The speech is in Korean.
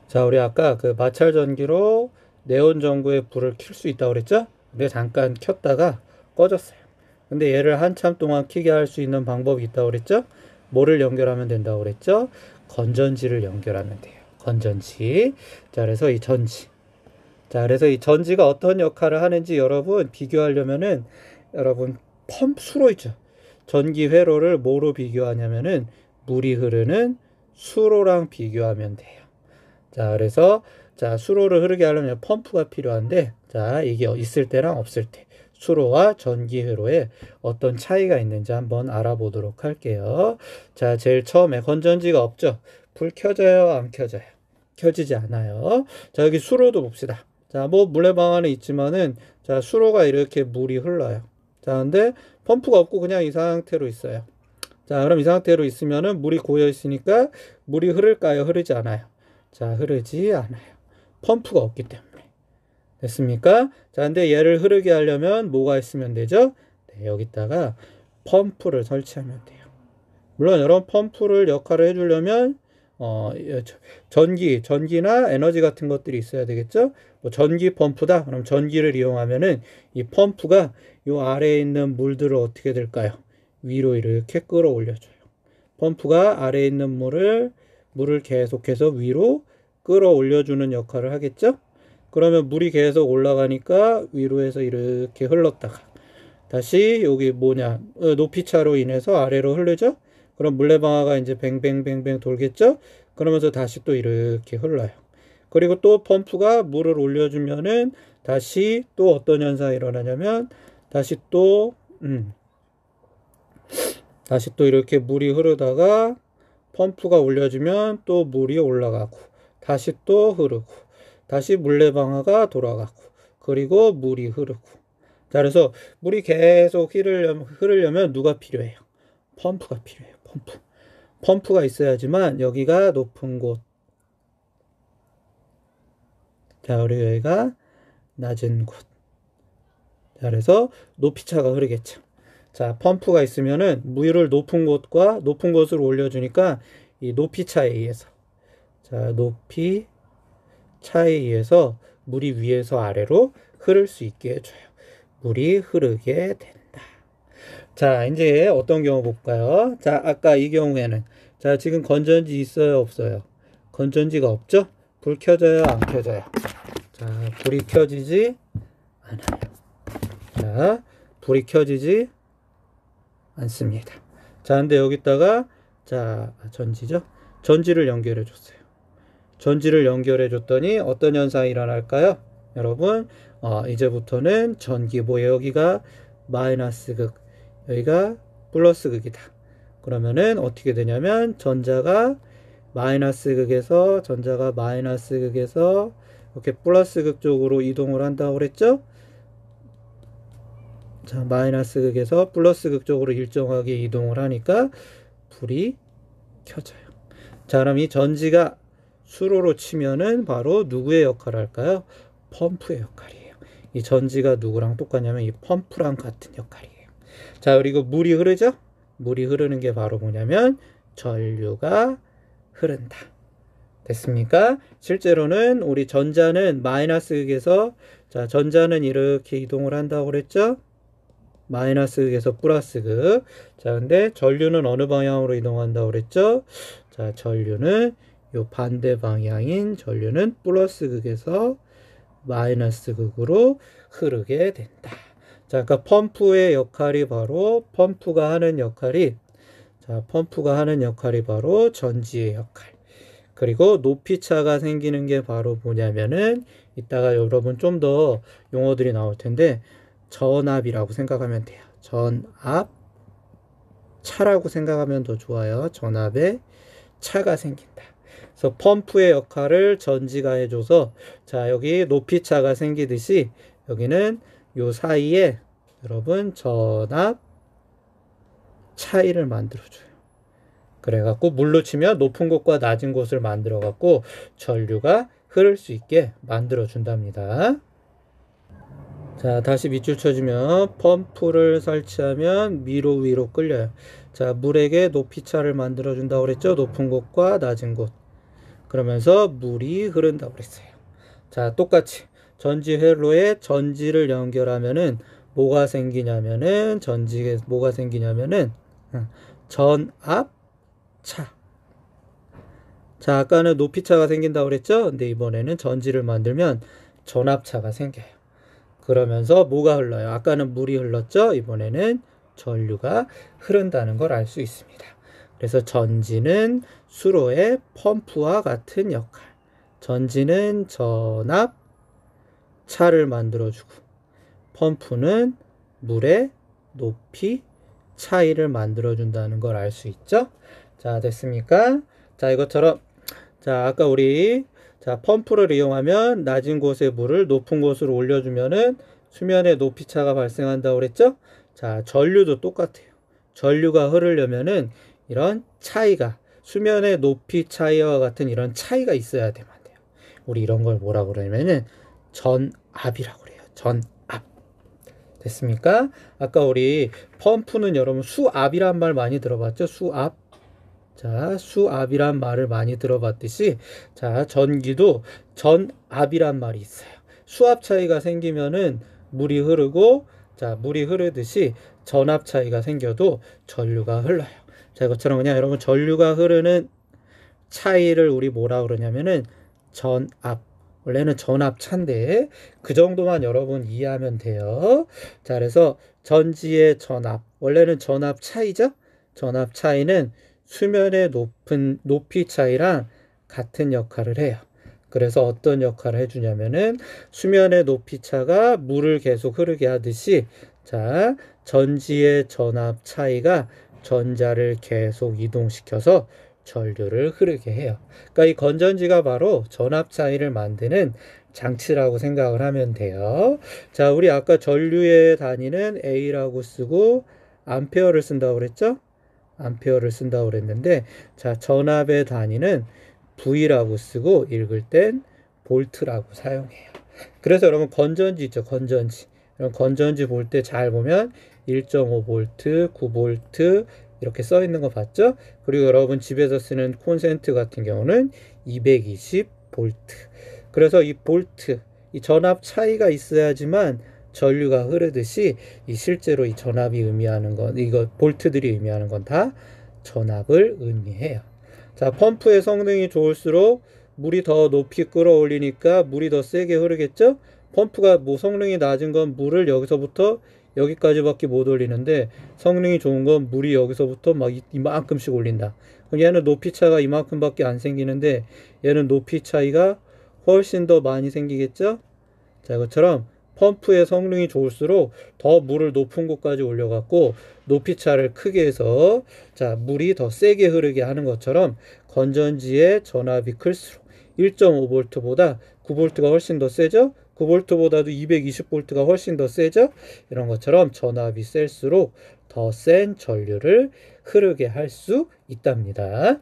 자, 우리 아까 그 마찰 전기로 네온 전구에 불을 켤 수 있다고 그랬죠? 근데 잠깐 켰다가 꺼졌어요. 근데 얘를 한참 동안 켜게 할 수 있는 방법이 있다고 그랬죠? 뭐를 연결하면 된다고 그랬죠? 건전지를 연결하면 돼요. 건전지. 자, 그래서 이 전지. 자, 그래서 이 전지가 어떤 역할을 하는지 여러분 비교하려면은 여러분 수로 있죠. 전기 회로를 뭐로 비교하냐면은 물이 흐르는 수로랑 비교하면 돼요. 자, 그래서 자, 수로를 흐르게 하려면 펌프가 필요한데 자, 이게 있을 때랑 없을 때 수로와 전기 회로에 어떤 차이가 있는지 한번 알아보도록 할게요. 자, 제일 처음에 건전지가 없죠. 불 켜져요, 안 켜져요? 켜지지 않아요. 자, 여기 수로도 봅시다. 자, 뭐 물레방 안에 있지만은 자, 수로가 이렇게 물이 흘러요. 자, 근데 펌프가 없고 그냥 이 상태로 있어요. 자, 그럼 이 상태로 있으면은 물이 고여 있으니까 물이 흐를까요? 흐르지 않아요. 자, 흐르지 않아요. 펌프가 없기 때문에. 됐습니까? 자, 근데 얘를 흐르게 하려면 뭐가 있으면 되죠? 네, 여기다가 펌프를 설치하면 돼요. 물론 여러분 펌프를 역할을 해주려면 전기나 에너지 같은 것들이 있어야 되겠죠? 뭐 전기 펌프다. 그럼 전기를 이용하면은 이 펌프가 요 아래에 있는 물들을 어떻게 될까요? 위로 이렇게 끌어올려줘요. 펌프가 아래에 있는 물을 계속해서 위로 끌어올려주는 역할을 하겠죠? 그러면 물이 계속 올라가니까 위로에서 이렇게 흘렀다가 다시 여기 높이차로 인해서 아래로 흐르죠? 그럼 물레방아가 이제 뱅뱅뱅뱅 돌겠죠? 그러면서 다시 또 이렇게 흘러요. 그리고 또 펌프가 물을 올려주면은 다시 또 어떤 현상이 일어나냐면 다시 또 이렇게 물이 흐르다가 펌프가 올려주면 또 물이 올라가고 다시 또 흐르고 다시 물레방아가 돌아가고 그리고 물이 흐르고 자, 그래서 물이 계속 흐르려면 누가 필요해요? 펌프가 필요해요. 펌프가 있어야지만 여기가 높은 곳. 자, 그리고 여기가 낮은 곳. 자, 그래서 높이차가 흐르겠죠. 자, 펌프가 있으면은 물을 높은 곳으로 올려주니까 이 높이차에 의해서 자, 높이 차에 의해서 물이 위에서 아래로 흐를 수 있게 해줘요. 물이 흐르게 된다. 자, 이제 어떤 경우 볼까요? 자, 아까 이 경우에는 자, 지금 건전지 있어요, 없어요? 건전지가 없죠? 불 켜져요, 안 켜져요? 자, 불이 켜지지 않아요. 자, 불이 켜지지 않습니다. 자, 근데 여기다가 자, 전지죠? 전지를 연결해 줬어요. 전지를 연결해 줬더니 어떤 현상이 일어날까요? 여러분, 이제부터는 전기보에 여기가 마이너스 극, 여기가 플러스 극이다. 그러면은 어떻게 되냐면 전자가 마이너스 극에서 이렇게 플러스 극 쪽으로 이동을 한다고 그랬죠? 자, 마이너스 극에서 플러스 극 쪽으로 일정하게 이동을 하니까 불이 켜져요. 자, 그럼 이 전지가 수로로 치면은 바로 누구의 역할을 할까요? 펌프의 역할이에요. 이 전지가 누구랑 똑같냐면 이 펌프랑 같은 역할이에요. 자, 그리고 물이 흐르죠? 물이 흐르는 게 바로 뭐냐면 전류가 흐른다. 됐습니까? 실제로는 우리 전자는 마이너스 극에서 자, 전자는 이렇게 이동을 한다고 그랬죠? 마이너스 극에서 플러스 극. 자, 근데 전류는 어느 방향으로 이동한다고 그랬죠? 자, 전류는 요 반대 방향인 전류는 플러스 극에서 마이너스 극으로 흐르게 된다. 자, 그러니까 펌프가 하는 역할이 바로 전지의 역할. 그리고 높이차가 생기는 게 바로 뭐냐면은 이따가 여러분 좀 더 용어들이 나올 텐데 전압이라고 생각하면 돼요. 전압 차라고 생각하면 더 좋아요. 전압에 차가 생긴다. 그래서 펌프의 역할을 전지가 해줘서 자, 여기 높이차가 생기듯이 여기는 요 사이에 여러분 전압 차이를 만들어줘요. 그래갖고 물로 치면 높은 곳과 낮은 곳을 만들어갖고 전류가 흐를 수 있게 만들어준답니다. 자, 다시 밑줄 쳐주면 펌프를 설치하면 위로 끌려요. 자, 물에게 높이차를 만들어준다고 그랬죠? 높은 곳과 낮은 곳. 그러면서 물이 흐른다고 그랬어요. 자, 똑같이 전지 회로에 전지를 연결하면은 뭐가 생기냐면은 전지에 뭐가 생기냐면은 전압차. 자, 아까는 높이차가 생긴다고 그랬죠? 근데 이번에는 전지를 만들면 전압차가 생겨요. 그러면서 뭐가 흘러요? 아까는 물이 흘렀죠? 이번에는 전류가 흐른다는 걸 알 수 있습니다. 그래서 전지는 수로의 펌프와 같은 역할. 전지는 전압 차를 만들어주고, 펌프는 물의 높이 차이를 만들어준다는 걸 알 수 있죠? 자, 됐습니까? 자, 이것처럼, 자, 아까 우리, 자, 펌프를 이용하면 낮은 곳의 물을 높은 곳으로 올려주면은 수면의 높이 차가 발생한다고 그랬죠? 자, 전류도 똑같아요. 전류가 흐르려면은 이런 차이가, 수면의 높이 차이와 같은 이런 차이가 있어야 되면 안 돼요. 우리 이런 걸 뭐라고 그러냐면은 전압이라고 그래요. 전압. 됐습니까? 아까 우리 펌프는 여러분 수압이란 말 많이 들어봤죠? 수압. 자, 수압이란 말을 많이 들어봤듯이, 자, 전기도 전압이란 말이 있어요. 수압 차이가 생기면은 물이 흐르고, 자, 물이 흐르듯이 전압 차이가 생겨도 전류가 흘러요. 자, 이것처럼 그냥 여러분 전류가 흐르는 차이를 우리 뭐라 그러냐면은 전압. 원래는 전압차인데 그 정도만 여러분 이해하면 돼요. 자, 그래서 전지의 전압. 원래는 전압 차이죠? 전압 차이는 수면의 높이 차이랑 같은 역할을 해요. 그래서 어떤 역할을 해주냐면은 수면의 높이 차가 물을 계속 흐르게 하듯이, 자, 전지의 전압 차이가 전자를 계속 이동시켜서 전류를 흐르게 해요. 그러니까 이 건전지가 바로 전압 차이를 만드는 장치라고 생각을 하면 돼요. 자, 우리 아까 전류의 단위는 A라고 쓰고 암페어를 쓴다고 그랬죠? 암페어를 쓴다고 그랬는데, 자, 전압의 단위는 V라고 쓰고 읽을 땐 볼트라고 사용해요. 그래서 여러분 건전지 있죠? 건전지. 여러분 건전지 볼 때 잘 보면 1.5V, 9V 이렇게 써 있는 거 봤죠? 그리고 여러분 집에서 쓰는 콘센트 같은 경우는 220V. 그래서 이 볼트, 이 전압 차이가 있어야지만 전류가 흐르듯이 이 실제로 이 전압이 의미하는 건, 이거 볼트들이 의미하는 건 다 전압을 의미해요. 자, 펌프의 성능이 좋을수록 물이 더 높이 끌어올리니까 물이 더 세게 흐르겠죠? 펌프가 뭐 성능이 낮은 건 물을 여기서부터 여기까지밖에 못 올리는데, 성능이 좋은 건 물이 여기서부터 막 이만큼씩 올린다. 그럼 얘는 높이 차가 이만큼밖에 안 생기는데 얘는 높이 차이가 훨씬 더 많이 생기겠죠? 자, 이것처럼 펌프의 성능이 좋을수록 더 물을 높은 곳까지 올려갖고 높이 차를 크게 해서, 자, 물이 더 세게 흐르게 하는 것처럼 건전지의 전압이 클수록 1.5V보다 9V가 훨씬 더 세죠? 9V보다도 220V가 훨씬 더 세죠? 이런 것처럼 전압이 셀수록 더 센 전류를 흐르게 할 수 있답니다.